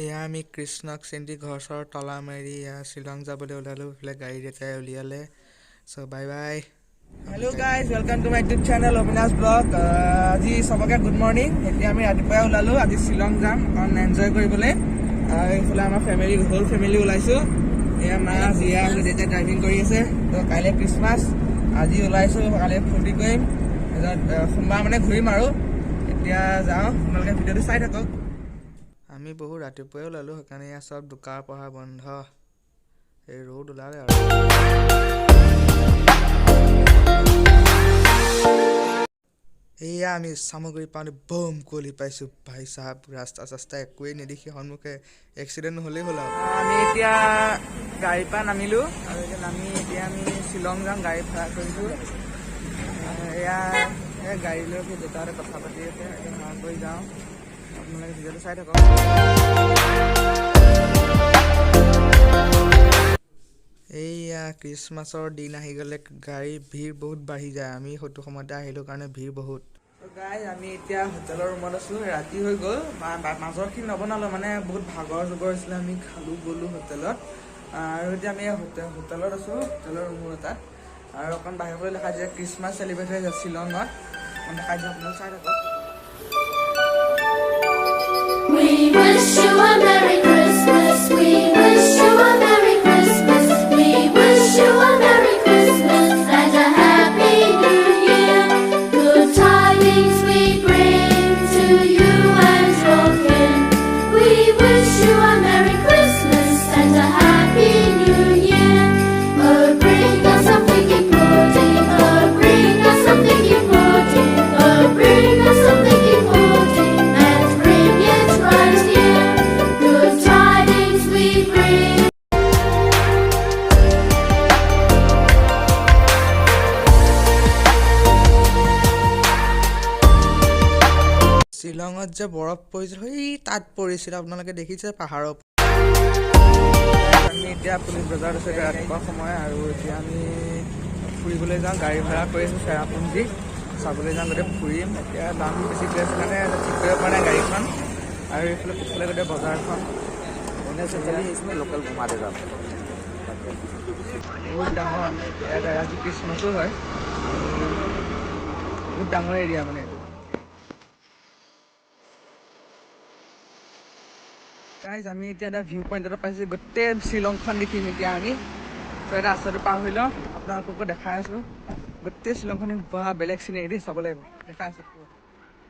এয়া আমি কৃষ্ণক চিন্তি ঘৰ চৰ তলা মাৰি শ্বিলং যাবলৈ ওলালো। এইফালে গাড়ী দেউতাই উলিয়ালে। চ' bye bye. Hello' guys, welcome to my YouTube channel Abinash vlog. আজি চবকে গুড মৰ্ণিং। এতিয়া আমি ৰাতিপুৱাই ওলালোঁ, আজি শ্বিলং যাম অকণ এনজয় কৰিবলৈ। এইফালে আমাৰ হোল ফেমিলি ওলাইছোঁ। এয়া মা জিয়া আৰু দেউতাই ড্ৰাইভিং কৰি আছে। তো কাইলৈ খ্ৰীষ্টমাছ, আজি ওলাইছোঁ, কাইলৈ ফূৰ্তি কৰিম। তাৰপিছত সোমবাৰ মানে ঘূৰিম আৰু। এতিয়া যাওঁ, আপোনালোকে ভিডিঅ'টো চাই থাকক। আমি বহু ৰাতিপুৱাই ওলালো, সেইকাৰণে ইয়াত চব দোকান পঢ়া বন্ধ। এই ৰ'দ ওলালে আৰু এয়া আমি চামগুৰি পাওঁতে বম কুঁৱলী পাইছোঁ। ভাই চাহাব, ৰাস্তা চাস্তা একোৱেই নেদেখি সন্মুখে এক্সিডেণ্ট নহ'লেই হ'ল আৰু। আমি এতিয়া গাড়ীৰ পৰা নামিলোঁ আৰু এতিয়া আমি শ্বিলং যাম। গাড়ী ভাড়া কৰিছোঁ। এয়া গাড়ী লৈ দেউতাহঁতে কথা পাতি আছে, ভাড়া কৰি যাওঁ। আপোনালোকে ভিডিঅ'টো চাই থাকক। এইয়া খ্ৰীষ্টমাছৰ দিন আহি গ'লে গাড়ীৰ ভিৰ বহুত বাঢ়ি যায়। আমি সেইটো সময়তে আহিলোঁ কাৰণে ভিৰ বহুত। গাইজ, আমি এতিয়া হোটেলৰ ৰুমত আছোঁ। ৰাতি হৈ গ'ল, মাজৰখিনি নবনালোঁ, মানে বহুত ভাগৰ জুগৰ হৈছিলে। আমি খালোঁ গ'লোঁ হোটেলত, আৰু এতিয়া আমি হোটেলত আছোঁ, হোটেলৰ ৰুম এটাত। আৰু অকণ বাহিৰলৈ দেখাই দিয়ে খ্ৰীষ্টমাছ চেলিব্ৰেট হৈ আছে শ্বিলঙত। দেখাই দিওঁ, আপোনালোকে চাই থাকক। We wish you a Merry Christmas. We wish you a Merry Christmas. We wish you a Merry Christmas and a Happy New Year. Good tidings we bring to you and your kin. We wish you a Merry Christmas and a Happy New Year. Oh, bring us something important. Oh, bring us something important. Oh, bring us something important. And bring it right here. Good tidings we bring. শ্বিলঙত যে বৰফ পৰিছিল, সেই তাত পৰিছিল। আপোনালোকে দেখিছে পাহাৰৰ। আমি এতিয়া পুলিচ বজাৰত আছোঁ, ৰাতিপুৱা সময়। আৰু এতিয়া আমি ফুৰিবলৈ যাওঁ। গাড়ী ভাড়া কৰি আছোঁ চেৰাপুঞ্জী, চাবলৈ যাওঁ, গোটেই ফুৰিম। এতিয়া দাম বেছি হৈ আছে কাৰণে ঠিক কৰিব পৰা নাই গাড়ীখন। আৰু এইফালে পিছফালে গোটেই বজাৰখন লোকেল ঘুমাতে যাম। বহুত ডাঙৰ, ইয়াত আজি খ্ৰীষ্টমাছো হয়। বহুত ডাঙৰ এৰিয়া মানে এইটো। গাইজ, আমি এতিয়া এটা ভিউ পইণ্ট এটা পাইছোঁ। গোটেই শ্বিলংখন দেখিম এতিয়া আমি। তো এটা ৰাস্তাটো পাৰ হৈ লওঁ, আপোনালোককো দেখাই আছোঁ। গোটেই শ্বিলংখন বেলেগ চিনেৰি দেই, চাব লাগিব। দেখাই আছোঁ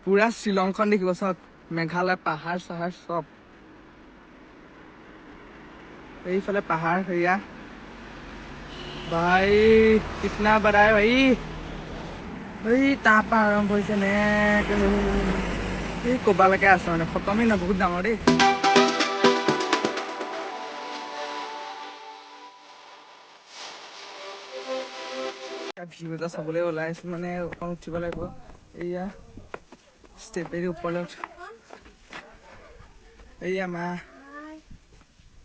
পুৰা শ্বিলংখন দেখিব চব। মেঘালয় পাহাৰ চাহাৰ চব। এইফালে পাহাৰ হেৰিয়া ভাই, কিতনা বড়া है भाई। এই তাৰপৰা আৰম্ভ হৈছে নে এই ক'বালৈকে আছে, মানে খতমেই নহয়, বহুত ডাঙৰ দেই। ভিউ এটা চাবলৈ ওলাই আছোঁ, মানে অকণ উঠিব লাগিব। এয়া ষ্টেপেৰী ওপৰলৈ এয়া মা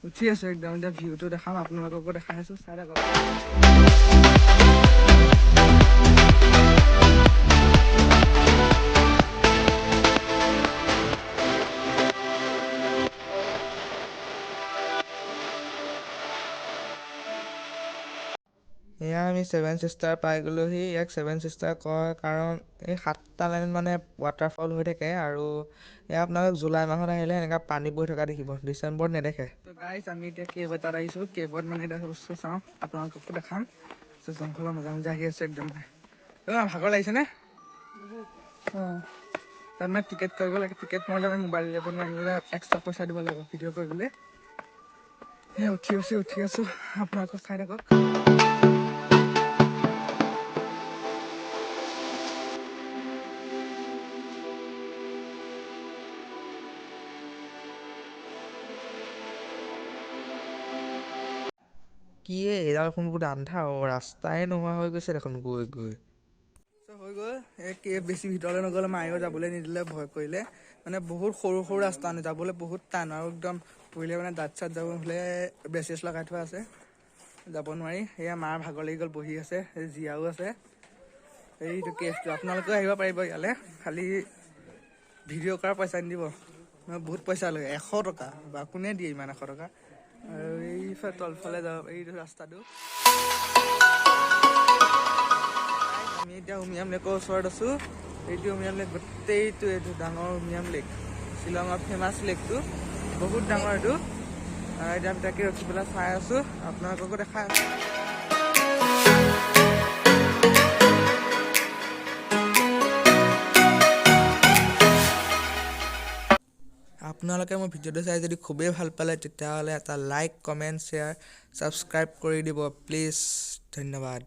উঠি আছোঁ একদম। এতিয়া ভিউটো দেখাম, আপোনালোককো দেখাই আছোঁ, চাই থাকক। এয়া আমি ছেভেন ছিষ্টাৰ পাই গ'লোহি। ইয়াক ছেভেন ছিষ্টাৰ কয় কাৰণ এই 7টা লাইনত মানে ৱাটাৰফল হৈ থাকে। আৰু এয়া আপোনালোক জুলাই মাহত আহিলে এনেকুৱা পানী বৈ থকা দেখিব, ডিচেম্বৰত নেদেখে। তো গাইজ, আমি এতিয়া কেব এটাত আহিছোঁ। কেবত মানে এটা বস্তু চাওঁ, আপোনালোককো দেখাম। জংঘলৰ মাজে মাজে আহি আছোঁ একদম। ভাগৰ লাগিছেনে? অঁ, তাত মানে টিকেট কৰিব লাগে। টিকেট মাৰিলে আমি মোবাইল উলিয়াব নোৱাৰিলে এক্সট্ৰা পইচা দিব লাগিব ভিডিঅ' কৰিবলৈ। সেই উঠি আছোঁ, আপোনালোকক চাই থাকক। কি এডাল দেখোন বহুত আন্ধাৰ, ৰাস্তাই নোহোৱা হৈ গৈছে দেখোন গৈ গৈ। হৈ গ'ল। এই কেব বেছি ভিতৰলৈ নগ'লে, মায়েও যাবলৈ নিদিলে, ভয় কৰিলে। মানে বহুত সৰু সৰু ৰাস্তা, মানে যাবলৈ বহুত টান। আৰু একদম পৰিলে মানে দাঁত চাত যাব হ'লে ব্ৰেচেছ লগাই থোৱা আছে, যাব নোৱাৰি। সেয়া মাৰ ভাগৰ লাগি গ'ল, বহি আছে। জীয়াও আছে। এইটো কেবটো আপোনালোকেও আহিব পাৰিব ইয়ালৈ, খালি ভিডিঅ' কৰাৰ পইচা নিদিব। বহুত পইচা লাগে 100 টকা বা কোনে দিয়ে ইমান 100 টকা আৰু এইফালে তলফালে যাব এইটো ৰাস্তাটো আমি এতিয়া উমিয়াম লেকৰ ওচৰত আছোঁ এইটো উমিয়াম লেক গোটেইটো এইটো ডাঙৰ উমিয়াম লেক শ্বিলঙৰ ফেমাছ লেকটো বহুত ডাঙৰ এইটো এতিয়া আমি তাকে ৰখি পেলাই চাই আছোঁ আপোনালোককো দেখাই আছোঁ আপোনালোকে মোৰ ভিডিঅ'টো চাই যদি খুবেই ভাল পালে তেতিয়াহ'লে এটা লাইক কমেণ্ট শ্বেয়াৰ ছাবস্ক্ৰাইব কৰি দিব প্লিজ ধন্যবাদ